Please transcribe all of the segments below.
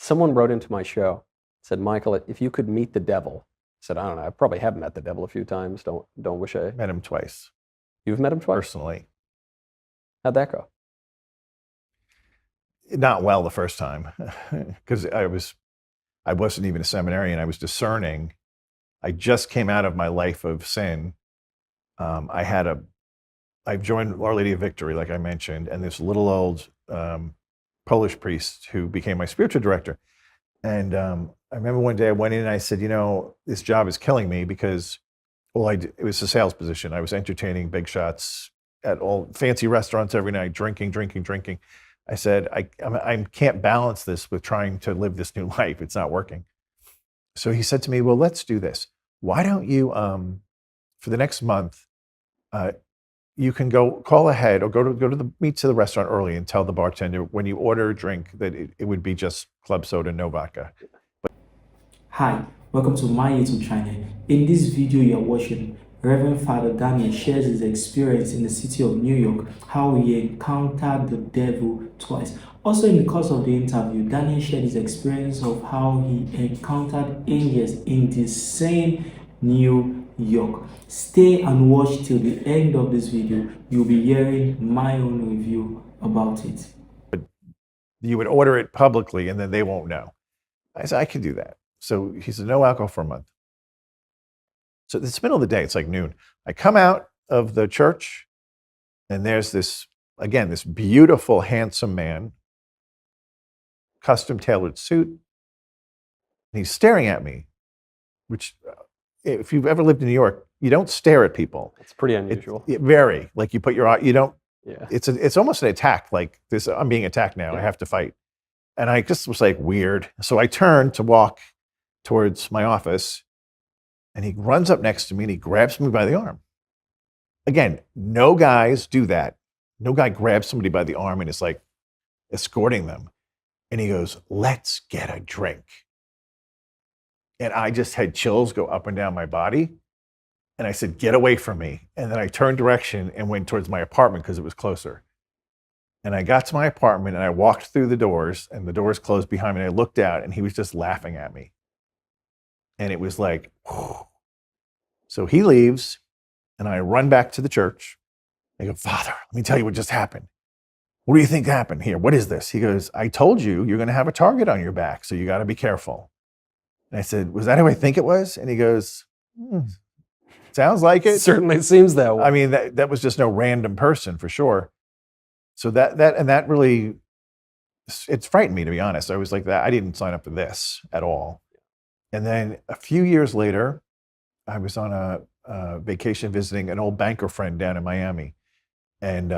Someone wrote into my show, said, Michael, if you could meet the devil, I said, I don't know, I probably have met the devil a few times. Don't wish I. Met him twice, You've met him twice? personally. How'd that go? Not well the first time, because I wasn't even a seminarian. I was discerning. I just came out of my life of sin. I joined Our Lady of Victory, like I mentioned, and this little old Polish priest who became my spiritual director. And I remember one day I went in and I said, this job is killing me because, it was a sales position. I was entertaining big shots at all fancy restaurants every night, drinking. I said, I can't balance this with trying to live this new life. It's not working. So he said to me, well, let's do this. Why don't you, for the next month, you can call ahead or go to the meet to the restaurant early and tell the bartender when you order a drink that it would be just club soda, no vodka. Hi, welcome to my YouTube channel. In this video you are watching, Reverend Father Daniel shares his experience in the city of New York, how he encountered the devil twice. Also in the course of the interview, Daniel shared his experience of how he encountered angels in the same New York. Stay and watch till the end of this video. You'll be hearing my own review about it. You would order it publicly and then they won't know. I said, I can do that. So he said, no alcohol for a month. So it's the middle of the day, it's like noon. I come out of the church and there's this beautiful, handsome man, custom tailored suit. And he's staring at me, which if you've ever lived in New York, you don't stare at people. It's pretty unusual. Very, like you put your eye, you don't, Yeah. It's almost an attack, like this, I'm being attacked now, I have to fight. And I just was like, weird. So I turned to walk towards my office and he runs up next to me and he grabs me by the arm. Again, no guys do that. No guy grabs somebody by the arm and is like escorting them. And he goes, let's get a drink. And I just had chills go up and down my body. And I said, get away from me. And then I turned direction and went towards my apartment because it was closer. And I got to my apartment and I walked through the doors and the doors closed behind me. And I looked out and he was just laughing at me. And it was like, whew. So he leaves and I run back to the church. I go, Father, let me tell you what just happened. What do you think happened here? What is this? He goes, I told you, you're going to have a target on your back. So you got to be careful. And I said, was that who I think it was? And he goes, sounds like it. Certainly seems that way. I mean, that was just no random person for sure. So that really, it's frightened me, to be honest. I was like, that I didn't sign up for this at all. And then a few years later, I was on a vacation visiting an old banker friend down in Miami. And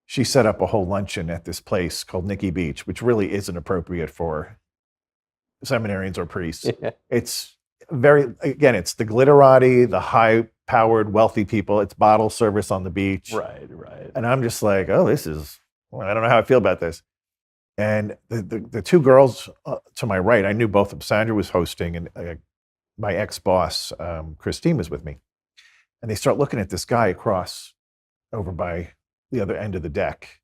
she set up a whole luncheon at this place called Nikki Beach, which really isn't appropriate for seminarians or priests. Yeah. It's it's the glitterati, the high-powered, wealthy people. It's bottle service on the beach. Right. And I'm just like, I don't know how I feel about this. And the two girls to my right, I knew both of them. Sandra was hosting, and my ex-boss, Christine, was with me. And they start looking at this guy across over by the other end of the deck.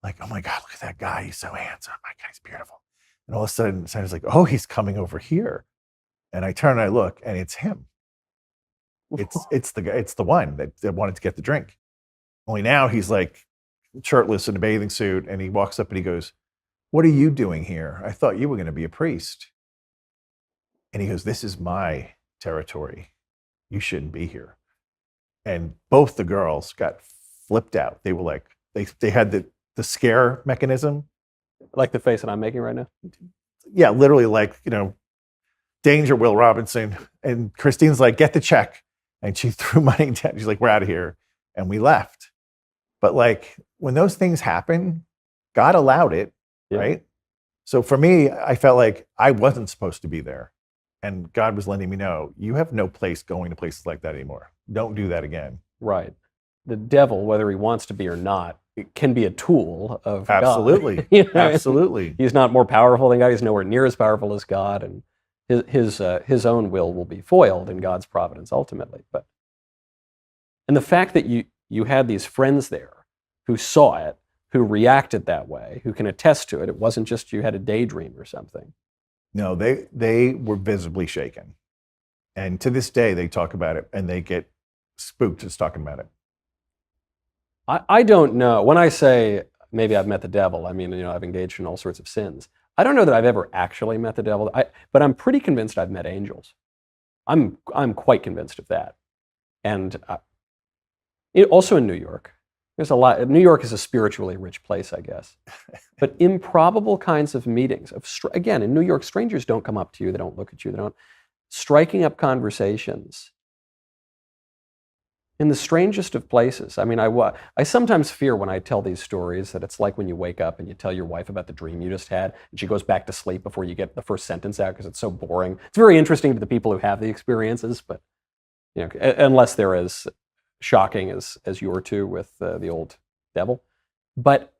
Like, oh my God, look at that guy. He's so handsome. My guy's beautiful. And all of a sudden, Sandra's like, oh, he's coming over here. And I turn and I look, and it's him. It's the guy. It's the one that wanted to get the drink. Only now he's like shirtless in a bathing suit, and he walks up and he goes, "What are you doing here? I thought you were going to be a priest." And he goes, "This is my territory. You shouldn't be here." And both the girls got flipped out. They were like, they had the scare mechanism, Like the face that I'm making right now. yeah, literally like danger, Will Robinson. And Christine's like, get the check. And she threw money down. She's like, we're out of here. And we left. But like when those things happen, God allowed it, Yeah. right? So for me, I felt like I wasn't supposed to be there. And God was letting me know, you have no place going to places like that anymore. Don't do that again. Right. The devil, whether he wants to be or not, it can be a tool of Absolutely. God. You know? Absolutely. He's not more powerful than God. He's nowhere near as powerful as God, and his own will be foiled in God's providence ultimately. And the fact that you had these friends there who saw it, who reacted that way, who can attest to it. It wasn't just you had a daydream or something. No, they were visibly shaken. And to this day, they talk about it and they get spooked just talking about it. I don't know. When I say maybe I've met the devil, I mean, I've engaged in all sorts of sins. I don't know that I've ever actually met the devil, but I'm pretty convinced I've met angels. I'm quite convinced of that. And also in New York, there's a lot. New York is a spiritually rich place, I guess. But improbable kinds of meetings. Again, in New York, strangers don't come up to you. They don't look at you. They don't. Striking up conversations in the strangest of places. I mean, I sometimes fear when I tell these stories that it's like when you wake up and you tell your wife about the dream you just had, and she goes back to sleep before you get the first sentence out because it's so boring. It's very interesting to the people who have the experiences, but unless they're as shocking as your two with the old devil. But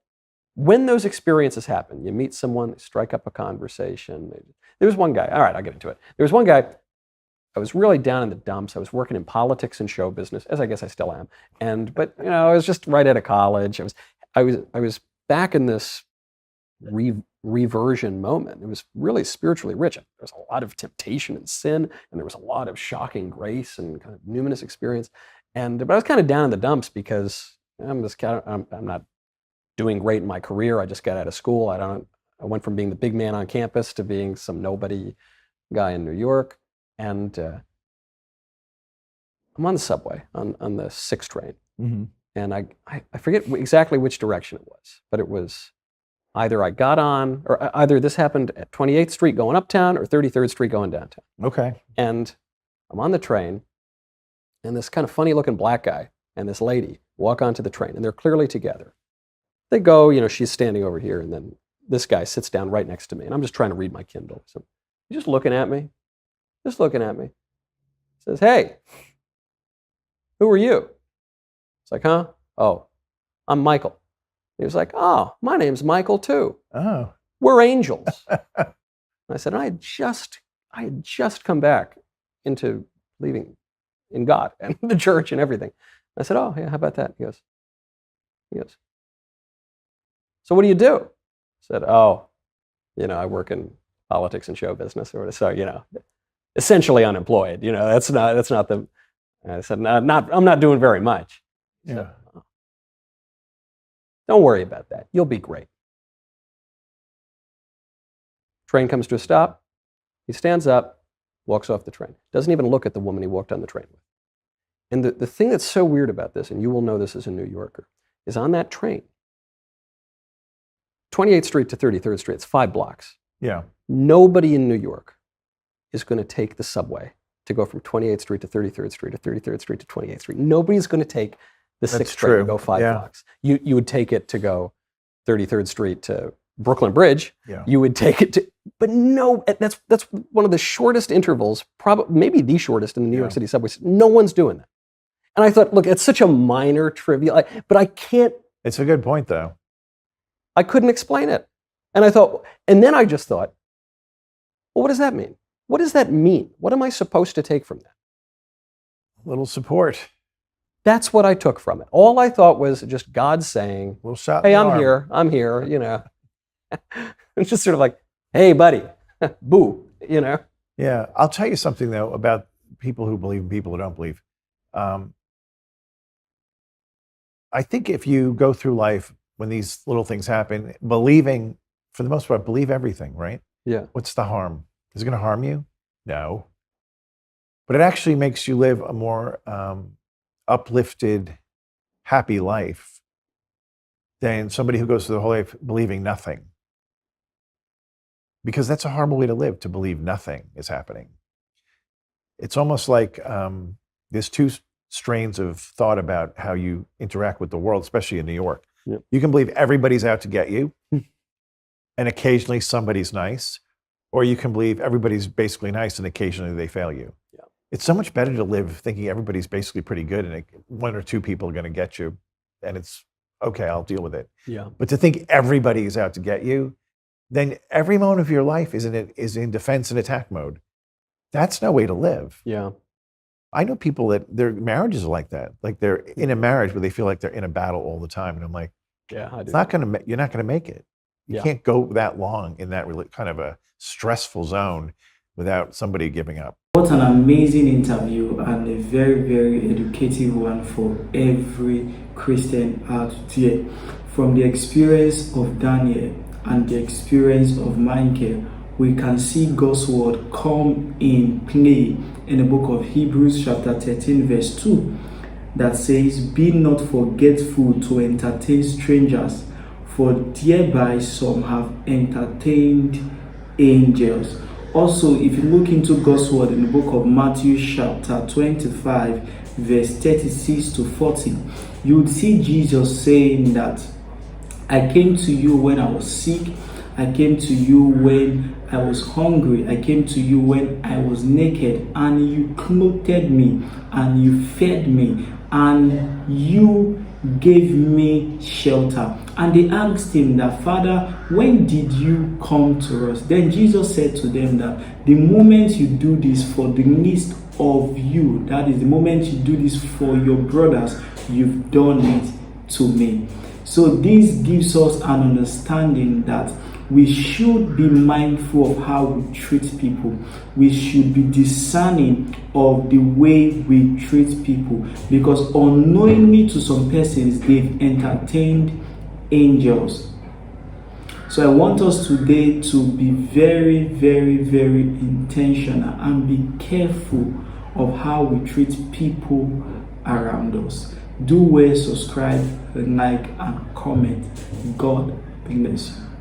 when those experiences happen, you meet someone, they strike up a conversation. There was one guy. All right, I'll get into it. There was one guy. I was really down in the dumps. I was working in politics and show business, as I guess I still am. But I was just right out of college. I was back in this reversion moment. It was really spiritually rich. There was a lot of temptation and sin, and there was a lot of shocking grace and kind of numinous experience. But I was kind of down in the dumps because I'm not doing great in my career. I just got out of school. I went from being the big man on campus to being some nobody guy in New York. And I'm on the subway, on the 6 train. Mm-hmm. And I forget exactly which direction it was, but it was either I got on, or either this happened at 28th Street going uptown or 33rd Street going downtown. Okay. And I'm on the train, and this kind of funny-looking black guy and this lady walk onto the train, and they're clearly together. They go, she's standing over here, and then this guy sits down right next to me, and I'm just trying to read my Kindle. So he's just looking at me. Says, "Hey, who are you?" It's like, "Huh? Oh, I'm Michael." He was like, "Oh, my name's Michael too. Oh. We're angels." And I said, I had just come back into believing in God and the church and everything. I said, "Oh, yeah, how about that?" He goes, "So what do you do?" I said, "Oh, I work in politics and show business," or so, essentially unemployed. That's not the. I said, "No, I'm not doing very much." Yeah. Said, "Oh, don't worry about that. You'll be great." Train comes to a stop. He stands up, walks off the train. Doesn't even look at the woman he walked on the train with. And the thing that's so weird about this, and you will know this as a New Yorker, is on that train, 28th Street to 33rd Street, it's 5 blocks. Yeah. Nobody in New York is going to take the subway to go from 28th Street to 33rd Street or 33rd Street to 28th Street. Nobody's going to take the 6th train to go 5 blocks. You would take it to go 33rd Street to Brooklyn Bridge. Yeah. You would take it to, but no, that's one of the shortest intervals, probably maybe the shortest in the New York City subways. No one's doing that. And I thought, look, it's such a minor trivial, but I can't. It's a good point, though. I couldn't explain it. And then I just thought, well, what does that mean? What does that mean? What am I supposed to take from that? A little support. That's what I took from it. All I thought was just God saying, A little shot. "Hey, in the arm. I'm here, It's just sort of like, "Hey, buddy, boo, Yeah. I'll tell you something, though, about people who believe and people who don't believe. I think if you go through life when these little things happen, believing, for the most part, believe everything, right? Yeah. What's the harm? Is it going to harm you? No. But it actually makes you live a more uplifted, happy life than somebody who goes through the whole life believing nothing. Because that's a horrible way to live, to believe nothing is happening. It's almost like there's 2 strains of thought about how you interact with the world, especially in New York. Yep. You can believe everybody's out to get you, and occasionally somebody's nice, or you can believe everybody's basically nice and occasionally they fail you. Yeah. It's so much better to live thinking everybody's basically pretty good and 1 or 2 people are going to get you, and it's okay, I'll deal with it. Yeah. But to think everybody is out to get you, then every moment of your life is in defense and attack mode. That's no way to live. Yeah. I know people that their marriages are like that. Like they're in a marriage where they feel like they're in a battle all the time. And I'm like, Yeah, I do. It's not going to. You're not going to make it. You Yeah. can't go that long in that really kind of a stressful zone without somebody giving up. What an amazing interview, and a very, very educative one for every Christian out there. From the experience of Daniel and the experience of Michael, we can see God's word come in play in the book of Hebrews chapter 13 verse 2 that says, "Be not forgetful to entertain strangers, for thereby some have entertained angels." Also, if you look into God's word in the book of Matthew chapter 25 verse 36 to 40, you would see Jesus saying that, "I came to you when I was sick. I came to you when I was hungry. I came to you when I was naked, and you clothed me, and you fed me, and you gave me shelter." And they asked him that, "Father, when did you come to us?" Then Jesus said to them that the moment you do this for the least of you, that is the moment you do this for your brothers, you've done it to me. So this gives us an understanding that we should be mindful of how we treat people. We should be discerning of the way we treat people, because unknowingly to some persons, they've entertained angels. So I want us today to be very, very, very intentional and be careful of how we treat people around us. Do well, subscribe, like, and comment. God bless you.